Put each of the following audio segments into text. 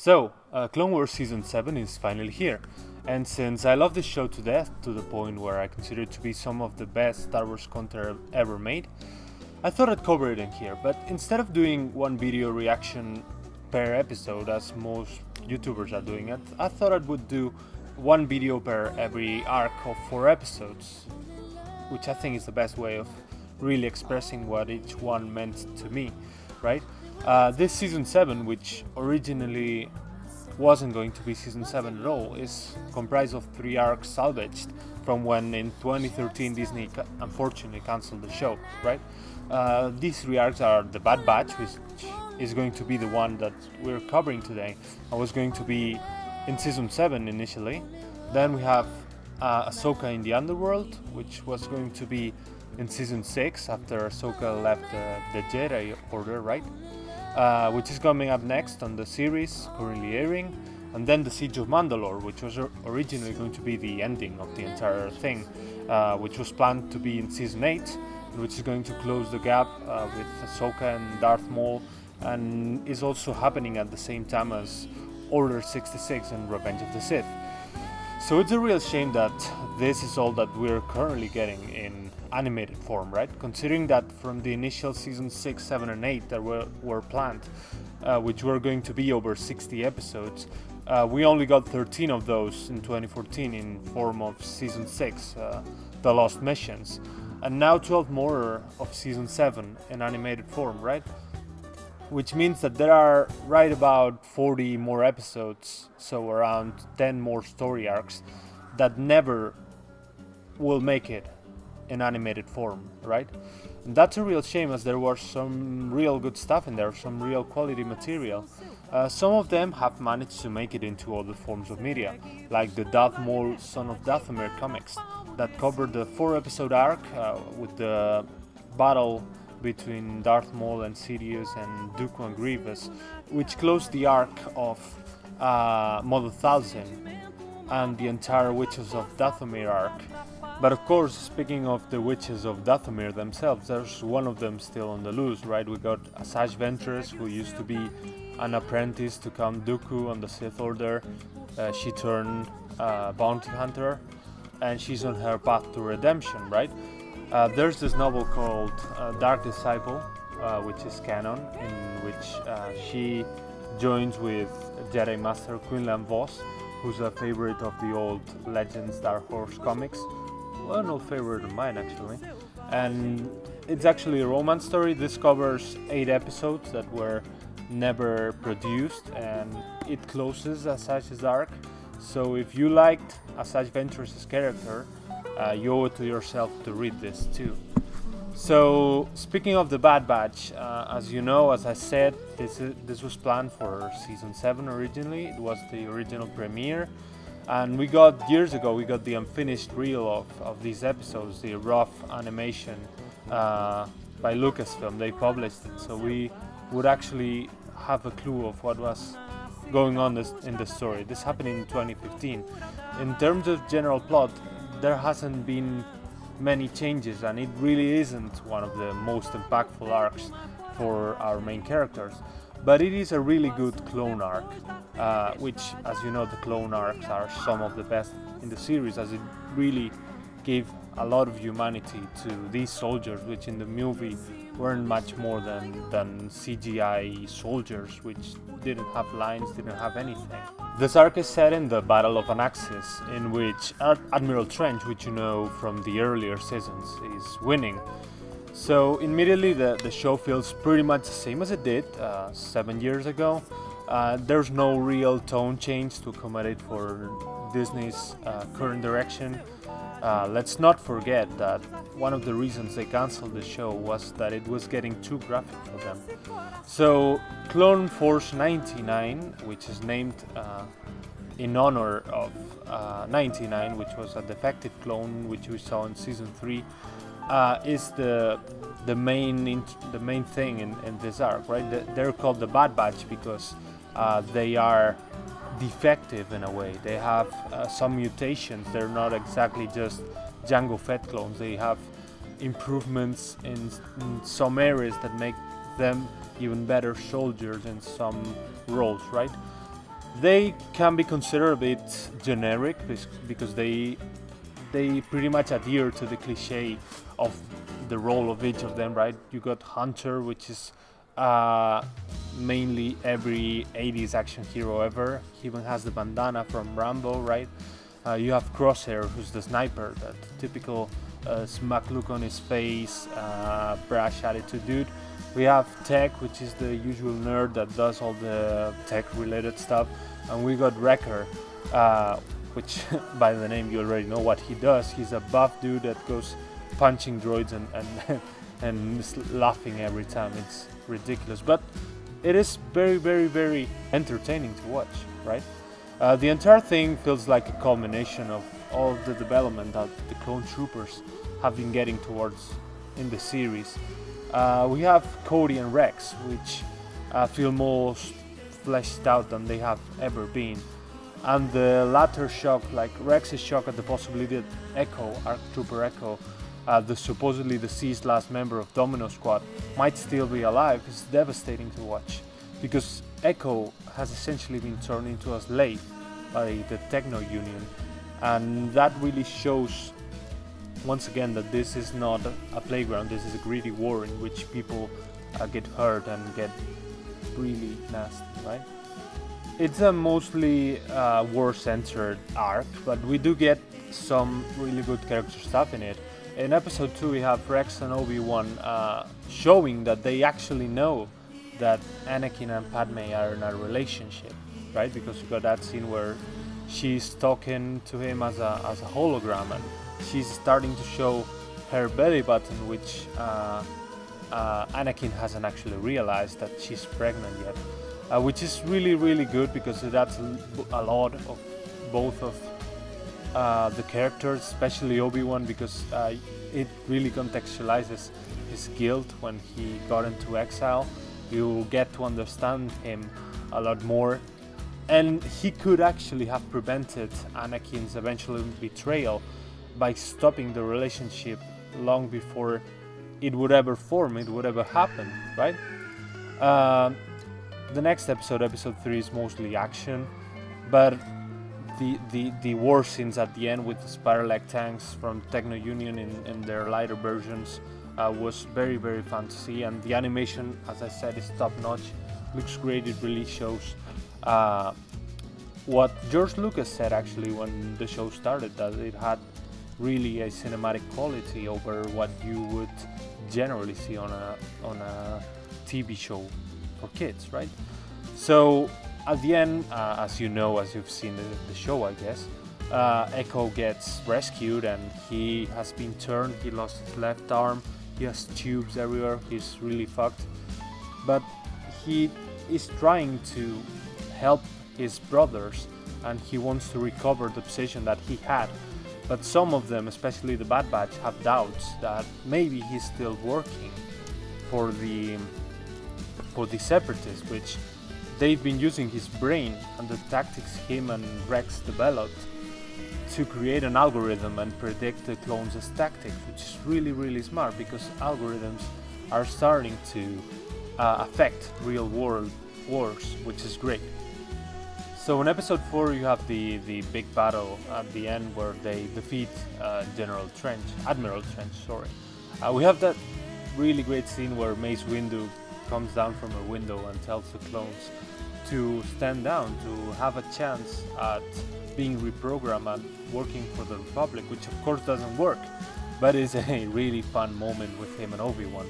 Clone Wars Season 7 is finally here, and since I love this show to death, to the point where I consider it to be some of the best Star Wars content ever made, I thought I'd cover it in here, but instead of doing one video reaction per episode, as most YouTubers are doing it, I thought I would do one video per every arc of 4 episodes, which I think is the best way of really expressing what each one meant to me, right? This Season 7, which originally wasn't going to be Season 7 at all, is comprised of 3 arcs salvaged from when in 2013 Disney unfortunately cancelled the show, right? These 3 arcs are The Bad Batch, which is going to be the one that we're covering today, and was going to be in Season 7 initially. Then we have Ahsoka in the Underworld, which was going to be in Season 6 after Ahsoka left the Jedi Order, right? Which is coming up next on the series currently airing, and then the Siege of Mandalore, which was originally going to be the ending of the entire thing, which was planned to be in Season 8, which is going to close the gap with Ahsoka and Darth Maul, and is also happening at the same time as Order 66 and Revenge of the Sith. So it's a real shame that this is all that we're currently getting in animated form, right? Considering that from the initial Season 6, 7 and 8 that were planned, which were going to be over 60 episodes, we only got 13 of those in 2014 in form of Season 6, The Lost Missions, and now 12 more of Season 7 in animated form, right? Which means that there are right about 40 more episodes, so around 10 more story arcs that never will make it in animated form, right? And that's a real shame, as there was some real good stuff in there, some real quality material. Some of them have managed to make it into other forms of media, like the Darth Maul Son of Dathomir comics that covered the 4-episode arc with the battle between Darth Maul and Sidious and Dooku and Grievous, which closed the arc of Model 1000 and the entire Witches of Dathomir arc. But of course, speaking of the Witches of Dathomir themselves, there's one of them still on the loose, right? We got Asajj Ventress, who used to be an apprentice to Count Dooku on the Sith Order. She turned bounty hunter, and she's on her path to redemption, right? There's this novel called Dark Disciple, which is canon, in which she joins with Jedi Master Quinlan Vos, who's a favorite of the old Legends Dark Horse comics. Well, an old favorite of mine, actually. And it's actually a romance story. This covers 8 episodes that were never produced, and it closes Asajj's arc. So if you liked Asajj Ventress' character, you owe it to yourself to read this too. So speaking of the Bad Batch, as you know, as I said, this was planned for Season 7 originally. It was the original premiere, and years ago we got the unfinished reel of these episodes, the rough animation by Lucasfilm. They published it, so we would actually have a clue of what was going on in the story. This happened in 2015. In terms of general plot, there hasn't been many changes, and it really isn't one of the most impactful arcs for our main characters, but it is a really good clone arc, which, as you know, the clone arcs are some of the best in the series, as it really gave a lot of humanity to these soldiers, which in the movie weren't much more than CGI soldiers, which didn't have lines, didn't have anything. This arc is set in the Battle of Anaxis, in which Admiral Trench, which you know from the earlier seasons, is winning. So immediately the show feels pretty much the same as it did 7 years ago. There's no real tone change to accommodate for Disney's current direction. Let's not forget that one of the reasons they cancelled the show was that it was getting too graphic for them. So Clone Force 99, which is named in honor of 99, which was a defective clone which we saw in Season 3, is the main thing in this arc, right? They're called the Bad Batch because they are defective in a way. They have some mutations. They're not exactly just Jango Fett clones. They have improvements in some areas that make them even better soldiers in some roles, right? They can be considered a bit generic because they pretty much adhere to the cliche of the role of each of them, right? You got Hunter, which is mainly every 80s action hero ever. He even has the bandana from Rambo, right? You have Crosshair, who's the sniper, that typical smug look on his face, brash attitude dude. We have Tech, which is the usual nerd that does all the tech-related stuff. And we got Wrecker, which by the name you already know what he does. He's a buff dude that goes punching droids and laughing every time. It's ridiculous, but it is very, very, very entertaining to watch, right? The entire thing feels like a culmination of all the development that the clone troopers have been getting towards in the series. We have Cody and Rex, which feel most fleshed out than they have ever been. And the latter shock, like Rex's shock at the possibility that Echo, ARC Trooper Echo, the supposedly deceased last member of Domino Squad, might still be alive, is devastating to watch. Because Echo has essentially been turned into a slave by the Techno Union. And that really shows, once again, that this is not a playground, this is a greedy war in which people get hurt and get really nasty, right? It's a mostly war-centered arc, but we do get some really good character stuff in it. In episode 2 we have Rex and Obi-Wan showing that they actually know that Anakin and Padme are in a relationship, right? Because you got that scene where she's talking to him as a hologram, and she's starting to show her belly button, which Anakin hasn't actually realized that she's pregnant yet. Which is really, really good because it adds a lot of both of the characters, especially Obi-Wan, because it really contextualizes his guilt when he got into exile. You get to understand him a lot more, and he could actually have prevented Anakin's eventual betrayal by stopping the relationship long before it would ever form, it would ever happen, right? The next episode, episode 3, is mostly action, but the war scenes at the end with the spiral egg tanks from Techno Union in their lighter versions was very, very fun to see, and the animation, as I said, is top notch. Looks great. It really shows what George Lucas said actually when the show started, that it had really a cinematic quality over what you would generally see on a TV show for kids, right? So at the end, as you know, as you've seen the show, I guess, Echo gets rescued and he has been turned. He lost his left arm. He has tubes everywhere. He's really fucked. But he is trying to help his brothers, and he wants to recover the position that he had. But some of them, especially the Bad Batch, have doubts that maybe he's still working for the Separatists, which they've been using his brain and the tactics him and Rex developed to create an algorithm and predict the clones' tactics, which is really, really smart because algorithms are starting to affect real world wars, which is great. So in episode 4 you have the big battle at the end where they defeat Admiral Trench, sorry. We have that really great scene where Mace Windu comes down from her window and tells the clones to stand down, to have a chance at being reprogrammed and working for the Republic, which of course doesn't work, but is a really fun moment with him and Obi-Wan.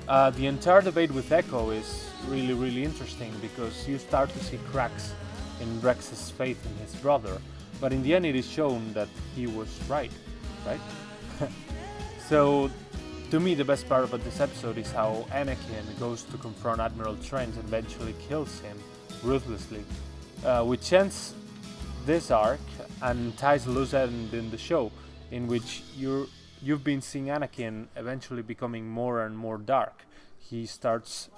The entire debate with Echo is really, really interesting because you start to see cracks in Rex's faith in his brother, but in the end it is shown that he was right? So to me the best part about this episode is how Anakin goes to confront Admiral Trench and eventually kills him ruthlessly, which ends this arc and ties a loose end in the show, in which you've been seeing Anakin eventually becoming more and more dark. He starts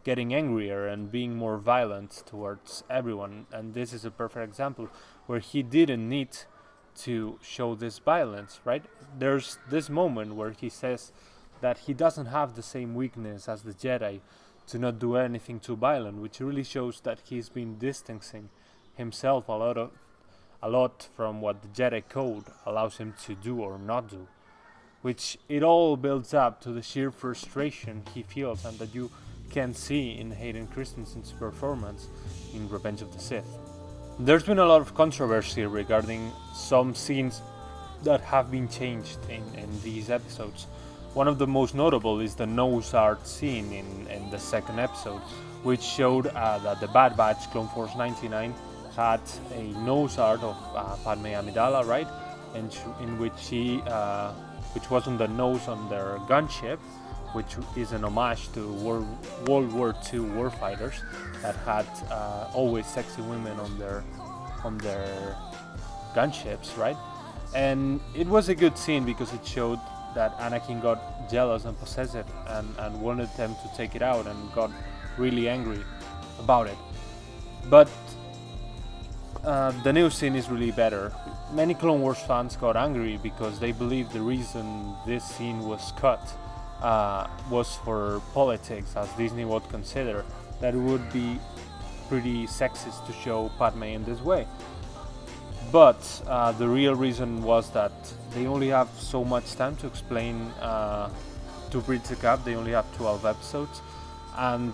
getting angrier and being more violent towards everyone, and this is a perfect example where he didn't need to show this violence, right? There's this moment where he says that he doesn't have the same weakness as the Jedi to not do anything too violent, which really shows that he's been distancing himself a lot from what the Jedi Code allows him to do or not do, which it all builds up to the sheer frustration he feels and that you can see in Hayden Christensen's performance in Revenge of the Sith. There's been a lot of controversy regarding some scenes that have been changed in these episodes. One of the most notable is the nose art scene in the second episode, which showed that the Bad Batch Clone Force 99 had a nose art of Padme Amidala, right? And in which was on the nose on their gunship, which is an homage to World War II warfighters that had always sexy women on their gunships, right? And it was a good scene because it showed that Anakin got jealous and possessive and wanted them to take it out and got really angry about it. But the new scene is really better. Many Clone Wars fans got angry because they believe the reason this scene was cut was for politics, as Disney would consider that it would be pretty sexist to show Padme in this way. But the real reason was that they only have so much time to explain to bridge the gap. They only have 12 episodes, and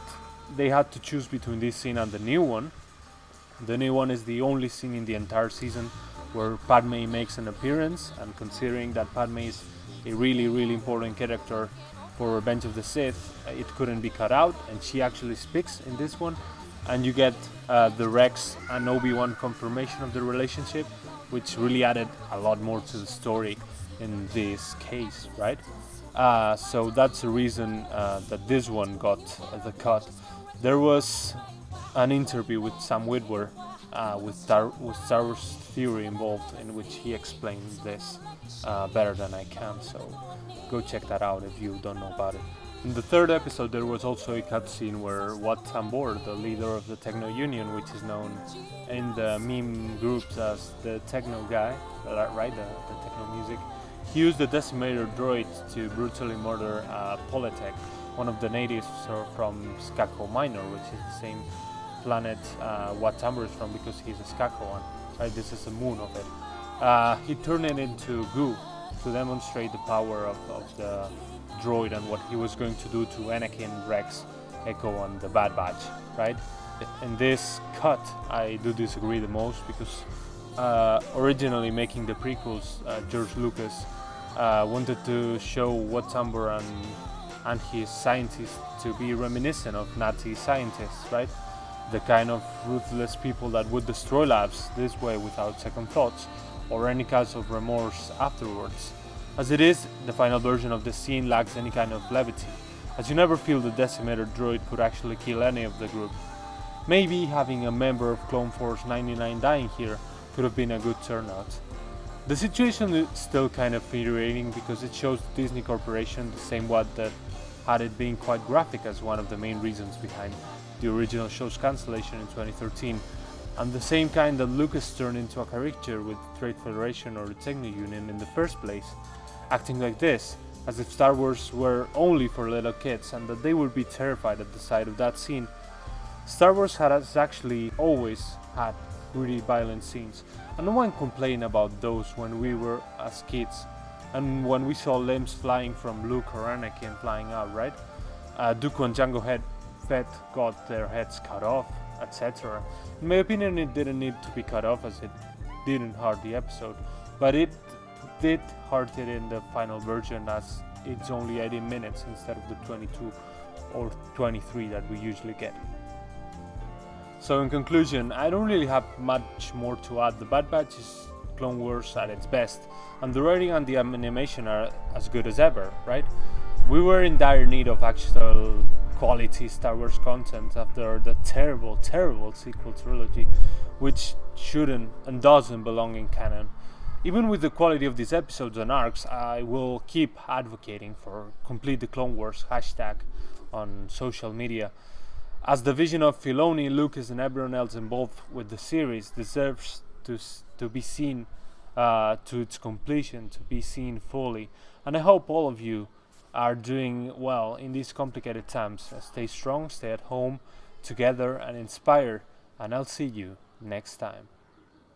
they had to choose between this scene and the new one. The new one is the only scene in the entire season where Padme makes an appearance, and considering that Padme is a really, really important character for Revenge of the Sith, it couldn't be cut out, and she actually speaks in this one. And you get the Rex and Obi-Wan confirmation of the relationship, which really added a lot more to the story in this case, right? So that's the reason that this one got the cut. There was an interview with Sam Witwer with Star Wars Theory involved, in which he explained this better than I can, so go check that out if you don't know about it. In the third episode, there was also a cutscene where Wat Tambor, the leader of the Techno Union, which is known in the meme groups as the Techno guy, right, the Techno music, he used the Decimator droid to brutally murder Poletech, one of the natives from Skako Minor, which is the same planet Wat Tambor is from, because he's a Skakoan, right? This is the moon of it. He turned it into goo to demonstrate the power of the droid and what he was going to do to Anakin, Rex, Echo, and the Bad Batch, right? In this cut, I do disagree the most because originally making the prequels, George Lucas wanted to show Wat Tambor and his scientists to be reminiscent of Nazi scientists, right? The kind of ruthless people that would destroy labs this way without second thoughts or any kind of remorse afterwards. As it is, the final version of the scene lacks any kind of levity, as you never feel the Decimator droid could actually kill any of the group. Maybe having a member of Clone Force 99 dying here could have been a good turnout. The situation is still kind of infuriating because it shows the Disney Corporation the same way that had it been quite graphic as one of the main reasons behind the original show's cancellation in 2013, and the same kind that Lucas turned into a caricature with the Trade Federation or the Techno Union in the first place, acting like this, as if Star Wars were only for little kids and that they would be terrified at the sight of that scene. Star Wars has actually always had really violent scenes, and no one complained about those when we were as kids, and when we saw limbs flying from Luke or Anakin flying out, right? Dooku and Jango Fett got their heads cut off, etc. In my opinion, it didn't need to be cut off, as it didn't hurt the episode, but it did hurt it in the final version, as it's only 18 minutes instead of the 22 or 23 that we usually get. So in conclusion, I don't really have much more to add. The Bad Batch is Clone Wars at its best, and the writing and the animation are as good as ever, right? We were in dire need of actual quality Star Wars content after the terrible sequel trilogy, which shouldn't and doesn't belong in canon. Even with the quality of these episodes and arcs, I will keep advocating for Complete the Clone Wars hashtag on social media, as the vision of Filoni, Lucas, and everyone else involved with the series deserves to be seen to its completion, to be seen fully. And I hope all of you are doing well in these complicated times. Stay strong, stay at home, together, and inspire. And I'll see you next time.